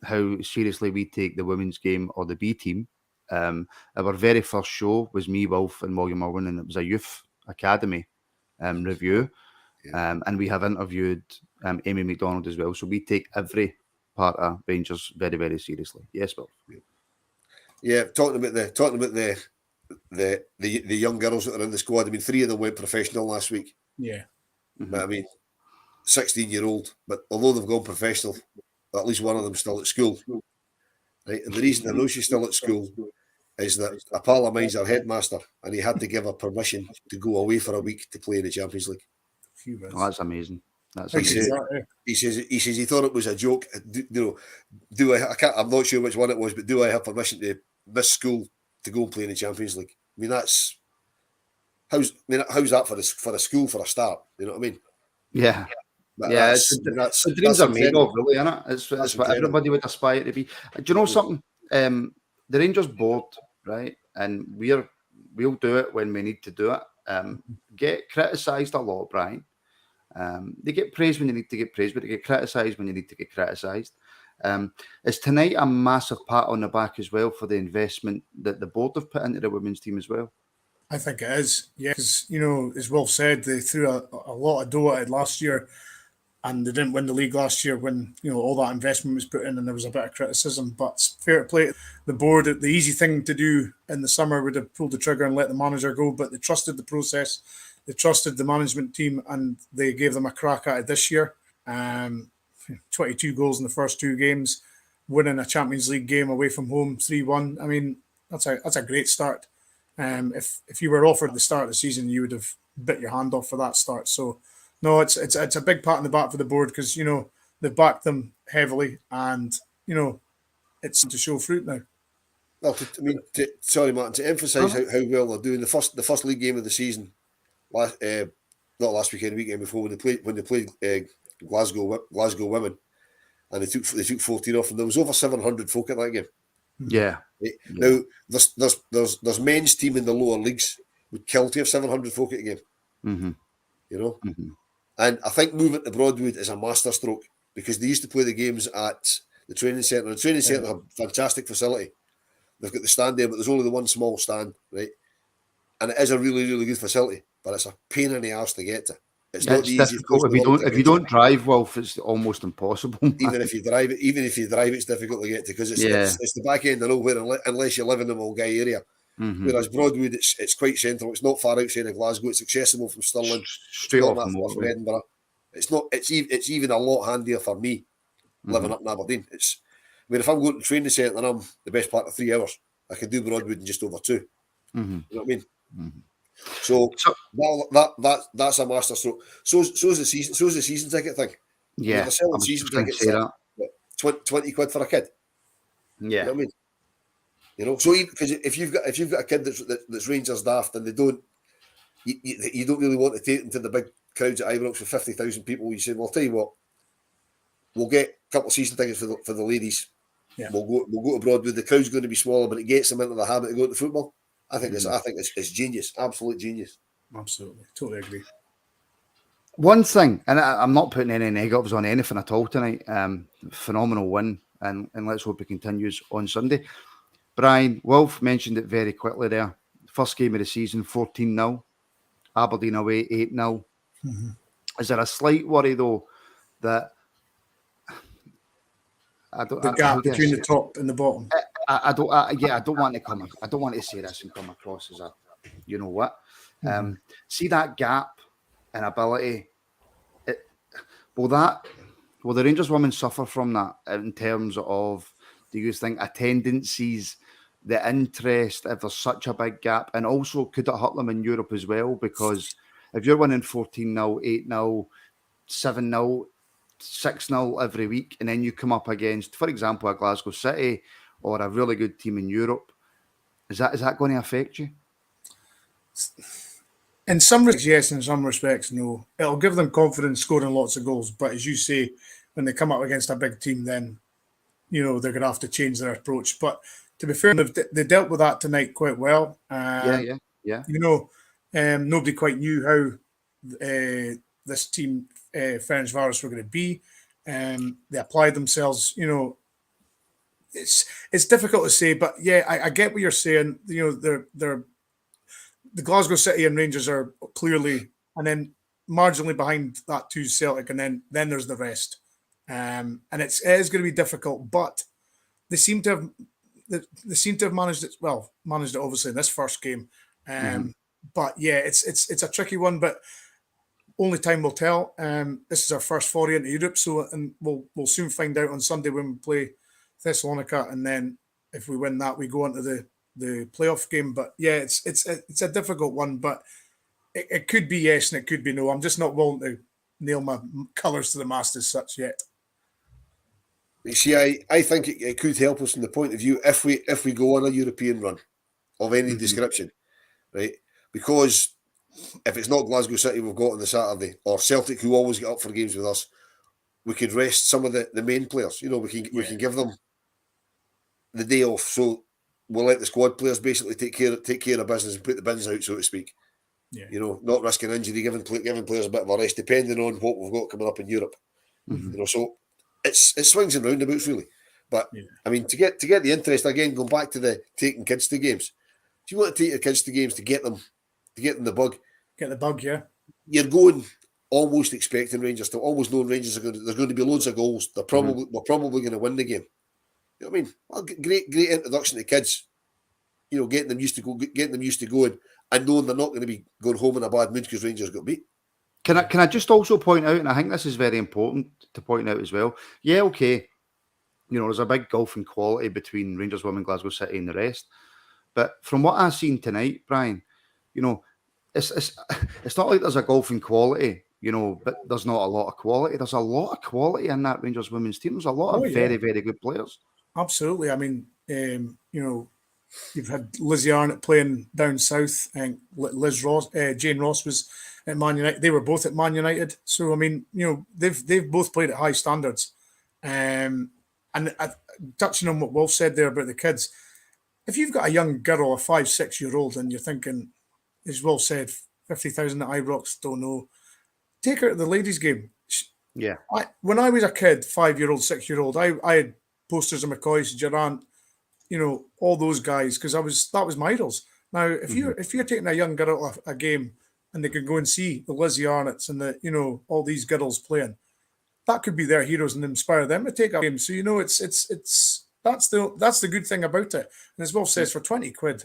how seriously we take the women's game or the B team, our very first show was me, Wolf, and William Irwin, and it was a youth academy review. And we have interviewed Amy McDonald as well. So we take every part of Rangers very, very seriously. Yes, Will. Yeah, talking about the young girls that are in the squad. I mean, 3 of them went professional last week. Yeah. But I mean, 16-year-old, but although they've gone professional, at least one of them still at school. Right? And the reason I know she's still at school is that a pal of mine's our headmaster, and he had to give her permission to go away for a week to play in the Champions League. Oh, that's amazing. That's He says he thought it was a joke. I'm not sure which one it was, but do I have permission to miss school to go and play in the Champions League? I mean, how's that for a school for a start? You know what I mean? Yeah. But the dreams are made of, really, isn't it? It's what everybody would aspire to be. Do you know something? The Rangers board, right? And we'll do it when we need to do it. Get criticised a lot, Brian. They get praised when they need to get praised, but they get criticised when they need to get criticised. Is tonight a massive pat on the back as well for the investment that the board have put into the women's team as well? I think it is, yeah. Because, as Wolf said, they threw a lot of dough at it last year, and they didn't win the league last year when, all that investment was put in and there was a bit of criticism. But it's fair to play. The board, the easy thing to do in the summer would have pulled the trigger and let the manager go, but they trusted the process. They trusted the management team, and they gave them a crack at it this year. 22 goals in the first 2 games, winning a Champions League game away from home 3-1. I mean, that's a great start. If you were offered the start of the season, you would have bit your hand off for that start. So, no, it's a big pat on the back for the board because they've backed them heavily, and it's to show fruit now. Well, sorry, Martin, to emphasise how well they're doing. The first league game of the season. Not last weekend, the weekend before, when they played Glasgow women, and they took 14 off, and there was over 700 folk at that game. Yeah. Right? Now there's men's team in the lower leagues would kill to have 700 folk at a game. Mm-hmm. And I think moving to Broadwood is a masterstroke because they used to play the games at the training centre. The training centre have a fantastic facility. They've got the stand there, but there's only the one small stand, right? And it is a really, really good facility, but it's a pain in the arse to get to. It's not the easiest. If you don't drive, Wolf, it's almost impossible. Even if you drive, it's difficult to get to because it's the back end of nowhere unless you live in the Mulgai area. Mm-hmm. Whereas Broadwood, it's quite central. It's not far outside of Glasgow. It's accessible from Stirling, straight off from Edinburgh. It's not. It's even a lot handier for me living up in Aberdeen. If I'm going to training centre and I'm the best part of 3 hours, I can do Broadwood in just over 2. Mm-hmm. You know what I mean? Mm-hmm. So that's a masterstroke. So's the season ticket thing. Yeah, they're selling season tickets at 20 quid for a kid. Yeah, you know what I mean. So because if you've got a kid that's Rangers daft and they don't, you don't really want to take them to the big crowds at Ibrox with 50,000 people. You say, well, I'll tell you what, we'll get a couple of season tickets for the ladies. Yeah. We'll go to Broadwood. The crowd's going to be smaller, but it gets them into the habit of going to football. I think it's genius, absolute genius. Absolutely, totally agree. One thing, and I'm not putting any negatives on anything at all tonight. Phenomenal win, and let's hope it continues on Sunday. Brian, Wolf mentioned it very quickly there. First game of the season, 14-0. Aberdeen away, 8-0. Mm-hmm. Is there a slight worry though that the gap between the top and the bottom? I don't want to say this and come across as a, you know what? See that gap in ability. Will the Rangers women suffer from that in terms of Do you think attendances, the interest, if there's such a big gap, and also could it hurt them in Europe as well? Because if you're winning 14-0, 8-0, 7-0, 6-0 every week, and then you come up against, for example, a Glasgow City or a really good team in Europe, is that going to affect you? In some respects, yes. In some respects, no. It'll give them confidence scoring lots of goals. But as you say, when they come up against a big team, then, they're going to have to change their approach. But to be fair, they dealt with that tonight quite well. Yeah. Nobody quite knew how this team, Ferencvaros, were going to be. They applied themselves. It's difficult to say, but yeah, I get what you're saying. They're the Glasgow City and Rangers are clearly, and then marginally behind that too, Celtic, and then there's the rest. And it is going to be difficult, but they seem to have managed it obviously in this first game. But yeah, it's a tricky one, but only time will tell. This is our first foray into Europe, so and we'll soon find out on Sunday when we play Thessalonica, and then if we win that, we go on to the playoff game. But yeah, it's a difficult one, but it could be yes and it could be no. I'm just not willing to nail my colours to the mast as such yet. You see, I think it could help us from the point of view if we go on a European run of any description, right? Because if it's not Glasgow City we've got on the Saturday, or Celtic, who always get up for games with us, we could rest some of the main players. We can give them the day off, so we'll let the squad players basically take care of business and put the bins out, so to speak. Yeah. Not risking injury, giving players a bit of a rest, depending on what we've got coming up in Europe. So it swings and roundabouts really. But I mean, to get the interest again, going back to the taking kids to games. If you want to take your kids to games to get them the bug, yeah. You're going almost expecting Rangers to, almost knowing Rangers there's going to be loads of goals. We're probably going to win the game. You know what I mean? Well, great introduction to kids. Getting them used to going and knowing they're not going to be going home in a bad mood because Rangers got beat. Can I just also point out, and I think this is very important to point out as well. Yeah, okay. There's a big gulf in quality between Rangers women, Glasgow City, and the rest. But from what I've seen tonight, Brian, it's not like there's a gulf in quality, but there's not a lot of quality. There's a lot of quality in that Rangers women's team. There's a lot of very, very good players. Absolutely. I mean, you've had Lizzie Arnott playing down south, and Jane Ross was at Man United. They were both at Man United. So I mean, they've both played at high standards. And touching on what Wolf said there about the kids, if you've got a young girl, a 5-6-year-old, and you're thinking, as Wolf said, 50,000 at Ibrox, don't know, take her to the ladies' game. Yeah. When I was a kid, 5-year-old, 6-year-old, I had posters of McCoy, Durant, all those guys, because that was my idols. Now, if you're taking a young girl to a game and they can go and see the Lizzie Arnotts and the all these girls playing, that could be their heroes and inspire them to take a game. So that's the good thing about it. And as Wolf says, for 20 quid.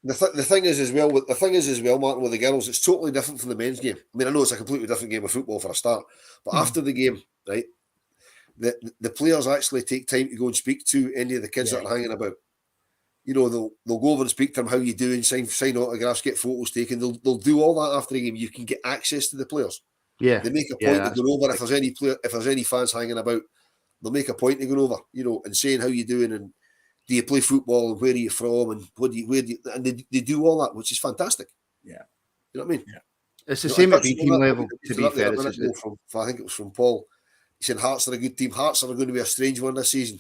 The thing is as well, Martin, with the girls, it's totally different from the men's game. I mean, I know it's a completely different game of football for a start, but after the game, right, the players actually take time to go and speak to any of the kids that are hanging about. They'll go over and speak to them, how you doing, sign autographs, get photos taken. They'll do all that after the game. You can get access to the players. Yeah, they make a point to go over if there's any fans hanging about. They'll make a point to go over, and saying how you doing and do you play football and where are you from and and they do all that, which is fantastic. Yeah, you know what I mean. Yeah, it's the same at B team level. To be fair, I think it was from Paul. He said Hearts are a good team. Hearts are going to be a strange one this season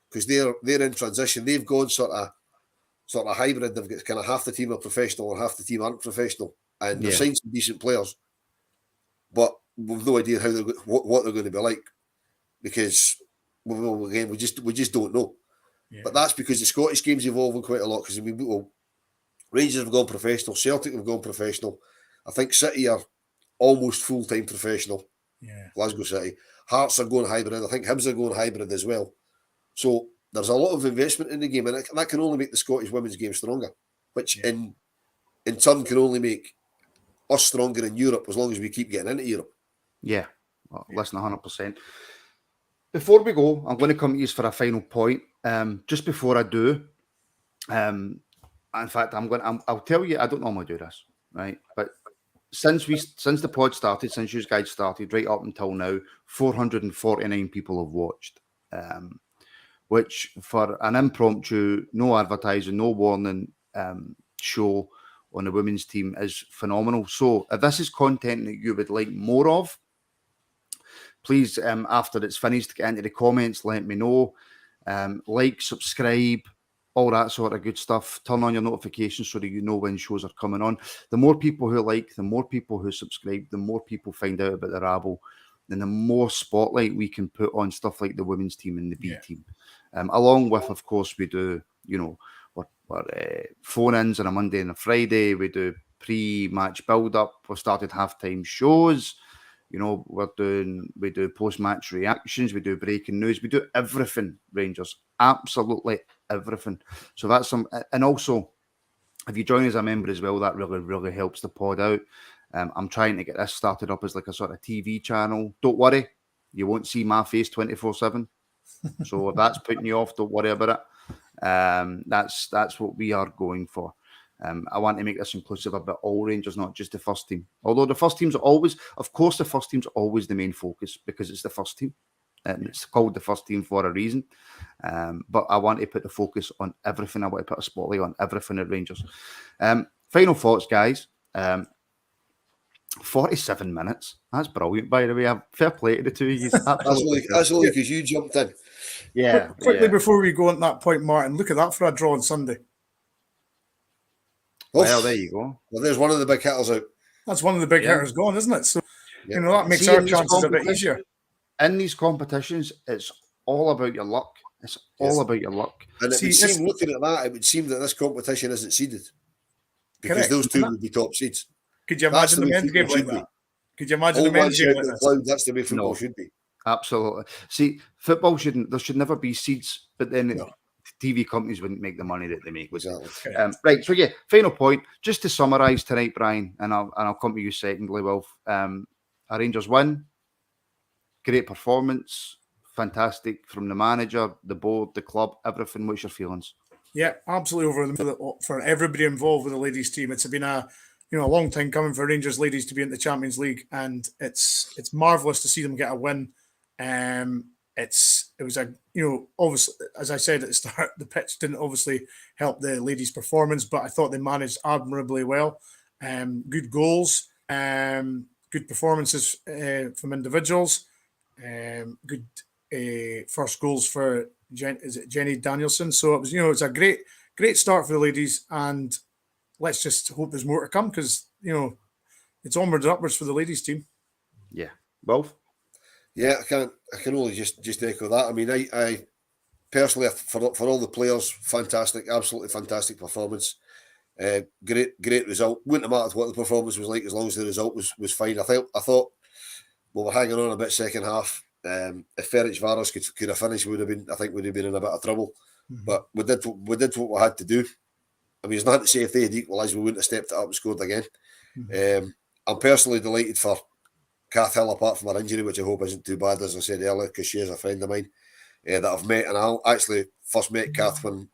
because they're in transition. They've gone sort of hybrid. They've got kind of half the team are professional and half the team aren't professional, and they've signed some decent players, but we've no idea what they're going to be like because again we just don't know. Yeah. But that's because the Scottish game's evolving quite a lot because Rangers have gone professional, Celtic have gone professional. I think City are almost full-time professional. Yeah. Glasgow City. Hearts are going hybrid. I think Hibs are going hybrid as well. So there's a lot of investment in the game, and that can only make the Scottish women's game stronger, which in turn can only make us stronger in Europe as long as we keep getting into Europe. Yeah, less than 100%. Before we go, I'm going to come to you for a final point. Just before I do, in fact, I'll tell you, I don't normally do this, right? But since the pod started, since you guys started, right up until now, 449 people have watched. Which for an impromptu, no advertising, no warning show on the women's team is phenomenal. So if this is content that you would like more of, please, after it's finished, get into the comments, let me know. Like, subscribe, all that sort of good stuff. Turn on your notifications so that you know when shows are coming on. The more people who like, the more people who subscribe, the more people find out about the rabble, then the more spotlight we can put on stuff like the women's team and the B team. Along with, of course, we do, phone-ins on a Monday and a Friday. We do pre-match build-up. We've started halftime shows. We do post-match reactions. We do breaking news. We do everything, Rangers. Absolutely everything. So that's and also, if you join as a member as well, that really, really helps the pod out. I'm trying to get this started up as like a sort of TV channel. Don't worry, you won't see my face 24/7. So if that's putting you off, don't worry about it. That's what we are going for. I want to make this inclusive about all Rangers, not just the first team. Although the first team's always, of course, the first team's always the main focus because it's the first team. And it's called the first team for a reason. But I want to put the focus on everything. I want to put a spotlight on everything at Rangers. Final thoughts, guys. 47 minutes. That's brilliant, by the way. Fair play to the two of you. That's only because you jumped in. Yeah. Quickly before we go on that point, Martin, look at that for a draw on Sunday. Well, there you go. Well, there's one of the big hitters out. That's one of the big hitters gone, isn't it? So, that makes our chances a bit easier. In these competitions, it's all about your luck. It's all about your luck. And it would seem, looking at that, it would seem that this competition isn't seeded. Because those two would be top seeds. Could you imagine the men's game like that? Could you imagine the men's game like that? That's the way football should be. Absolutely. See, football there should never be seeds, but then TV companies wouldn't make the money that they make. Exactly. Right, so final point. Just to summarise tonight, Brian, and I'll come to you secondly, Wilf. Our Rangers win. Great performance. Fantastic from the manager, the board, the club, everything. What's your feelings? Yeah, absolutely for everybody involved with the ladies team. It's been a long time coming for Rangers ladies to be in the Champions League, and it's marvellous to see them get a win. It was obviously, as I said at the start, the pitch didn't obviously help the ladies' performance, but I thought they managed admirably well. Good goals, good performances from individuals, good first goals for Jenny Danielsson. So it was it's a great start for the ladies, and let's just hope there's more to come because it's onwards and upwards for the ladies team. Yeah, both. Yeah, I can only just echo that. I mean, I personally, for all the players, fantastic, absolutely fantastic performance. Great result. Wouldn't have mattered what the performance was like as long as the result was fine. I thought we were hanging on a bit second half. If Ferencvaros could have finished, we'd have been in a bit of trouble. Mm-hmm. But we did what we had to do. I mean, it's not to say if they had equalised, we wouldn't have stepped it up and scored again. Mm-hmm. I'm personally delighted for Kath Hill, apart from her injury, which I hope isn't too bad, as I said earlier, because she is a friend of mine that I've met. And I actually first met Kath when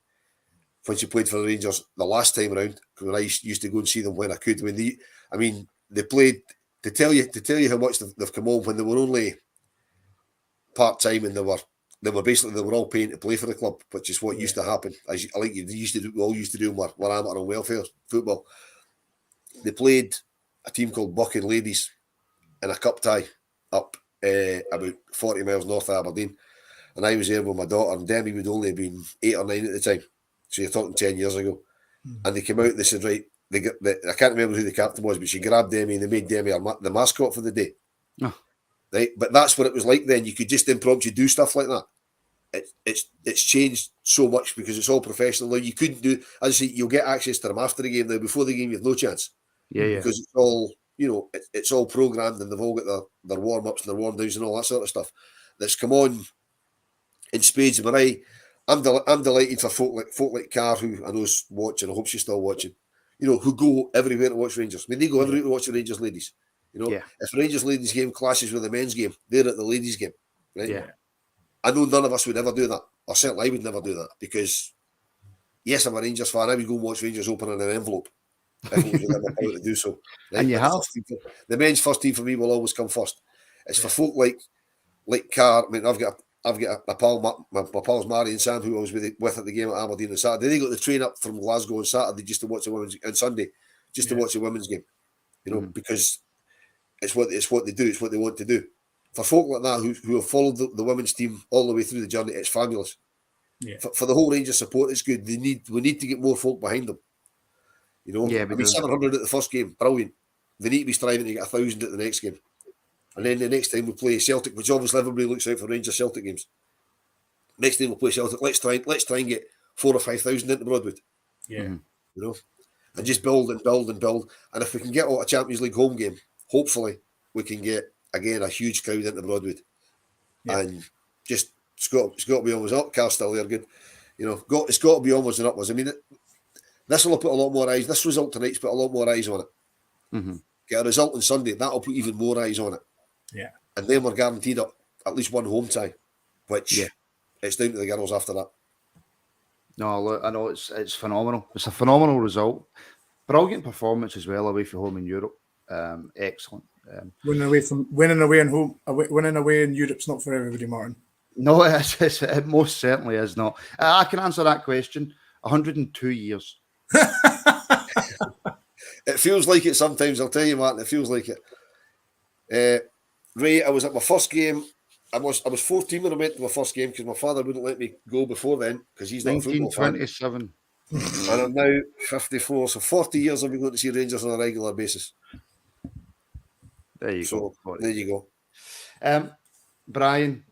she played for the Rangers the last time around, when I used to go and see them when I could. They played, to tell you how much they've come on, when they were only part-time and they were all paying to play for the club, which is what used to happen. We all used to do were amateur and welfare football. They played a team called Buchan Ladies in a cup tie up about 40 miles north of Aberdeen, and I was there with my daughter, and Demi would only have been 8 or 9 at the time, so you're talking 10 years ago. And they came out and they said, right, I can't remember who the captain was, but she grabbed Demi and they made Demi the mascot for the day. Right, but that's what it was like then. You could just impromptu do stuff like that. It's changed so much because it's all professional now. You couldn't do, as I say, you'll get access to them after the game. Now, before the game, you have no chance. Yeah. Because it's all, it's all programmed, and they've all got their warm ups and their warm downs and all that sort of stuff that's come on in spades. But I'm delighted for folk like Car, who I know's watching. I hope she's still watching. Who go everywhere to watch Rangers. I mean, they go everywhere to watch the Rangers ladies. If the Rangers ladies game clashes with the men's game, they're at the ladies game, right? Yeah. I know none of us would ever do that, or certainly I would never do that, because yes, I'm a Rangers fan. I would go and watch Rangers open in an envelope if it was within my power to do so. Right? And you But have. the men's first team for me will always come first. It's for folk like Carr. I mean, I've got my pal, my pal's Mary and Sam, who I was with at the game at Aberdeen on Saturday. They got the train up from Glasgow on Saturday just to watch the women's on Sunday, just to watch the women's game. You know, because it's what they do. It's what they want to do. For folk like that who have followed the women's team all the way through the journey, it's fabulous. Yeah. For the whole Rangers support, it's good. We need to get more folk behind them. You know, Yeah, I mean, 700 at the first game, brilliant. They need to be striving to get 1,000 at the next game. And then the next time we play Celtic, which obviously everybody looks out for Rangers Celtic games. Next time we'll play Celtic, let's try and get 4,000 or 5,000 into Broadwood. Yeah. You know, and just build and build and build. And if we can get a Champions League home game, hopefully we can get again a huge crowd into Broadwood. Yeah. And just it's got to be almost up. Car's still there, good. You know, it's got to be almost and upwards. I mean, this will put a lot more eyes. This result tonight's put a lot more eyes on it. Get a result on Sunday, that'll put even more eyes on it. Yeah. And then we're guaranteed at least one home tie, which it's down to the girls after that. No, look, I know it's phenomenal. It's a phenomenal result. Brilliant performance as well away from home in Europe. Excellent. Winning away in Europe's not for everybody, Martin. No, it most certainly is not. I can answer that question. 102 years. It feels like it sometimes. I'll tell you, Martin. It feels like it. Ray, I was at my first game. I was 14 when I went to my first game because my father wouldn't let me go before then because he's not a football fan. 1927. And I'm now 54, so 40 years I've been going to see Rangers on a regular basis. There you go. There you go. Brian,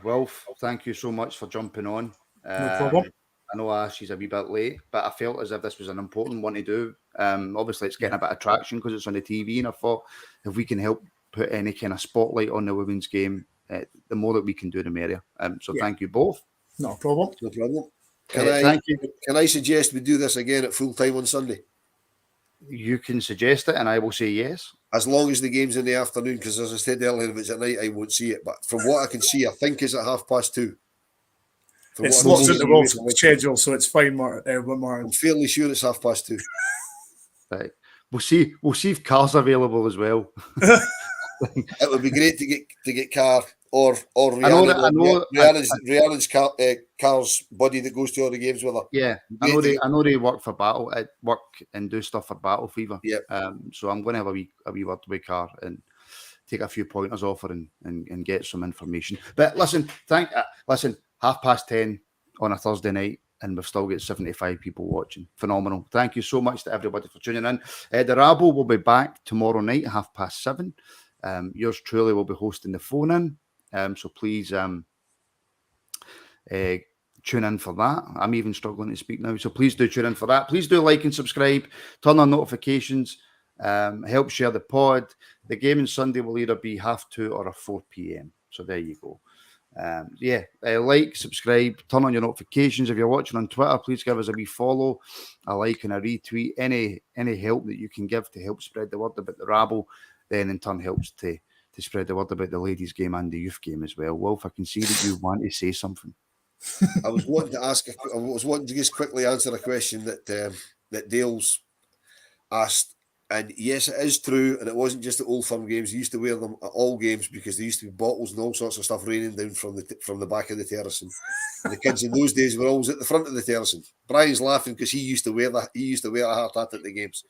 Wilf, thank you so much for jumping on. No problem. I know I asked you a wee bit late, but I felt as if this was an important one to do. Obviously, it's getting a bit of traction because it's on the TV, and I thought if we can help put any kind of spotlight on the women's game, the more that we can do, the merrier. So thank you both. No problem. No problem. Thank you. Can I suggest we do this again at full time on Sunday? You can suggest it, and I will say yes. As long as the game's in the afternoon, because as I said earlier, if it's at night, I won't see it. But from what I can see, I think it's at 2:30. It's lots into Wolf's schedule, so it's fine, Martin. I'm fairly sure it's 2:30. Right. We'll see if Car's available as well. It would be great to get Car or Rhiannon's Car's buddy that goes to all the games with her. Yeah, I know they work and do stuff for Battle Fever. Yeah. So I'm going to have a wee word with Car and take a few pointers off her and get some information. But listen, 10:30 on a Thursday night, and we've still got 75 people watching. Phenomenal. Thank you so much to everybody for tuning in. The Rabble will be back tomorrow night at 7:30. Yours truly will be hosting the phone in. So please tune in for that. I'm even struggling to speak now. So please do tune in for that. Please do like and subscribe. Turn on notifications. Help share the pod. The game on Sunday will either be 2:30 or 4 p.m. So there you go. Like, subscribe, turn on your notifications. If you're watching on Twitter, please give us a wee follow, a like and a retweet. Any help that you can give to help spread the word about the Rabble, then in turn helps to spread the word about the ladies' game and the youth game as well. Wolf, I can see that you want to say something. I was wanting to just quickly answer a question that Dale's asked. And yes, it is true, and it wasn't just at Old Firm games. They used to wear them at all games because there used to be bottles and all sorts of stuff raining down from the back of the terrace. And the kids in those days were always at the front of the terrace. And Brian's laughing because he used to wear a hard hat at the games.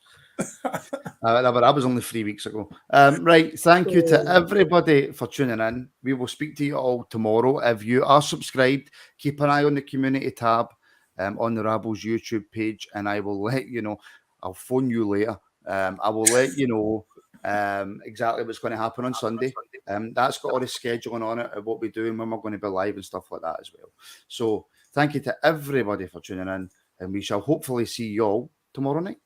That was only 3 weeks ago. Right, thank you to everybody for tuning in. We will speak to you all tomorrow. If you are subscribed, keep an eye on the community tab on the Rabble's YouTube page, and I will let you know. I'll phone you later. I will let you know exactly what's going to happen on Sunday. That's got all the scheduling on it of what we do and when we're going to be live and stuff like that as well. So thank you to everybody for tuning in, and we shall hopefully see you all tomorrow night.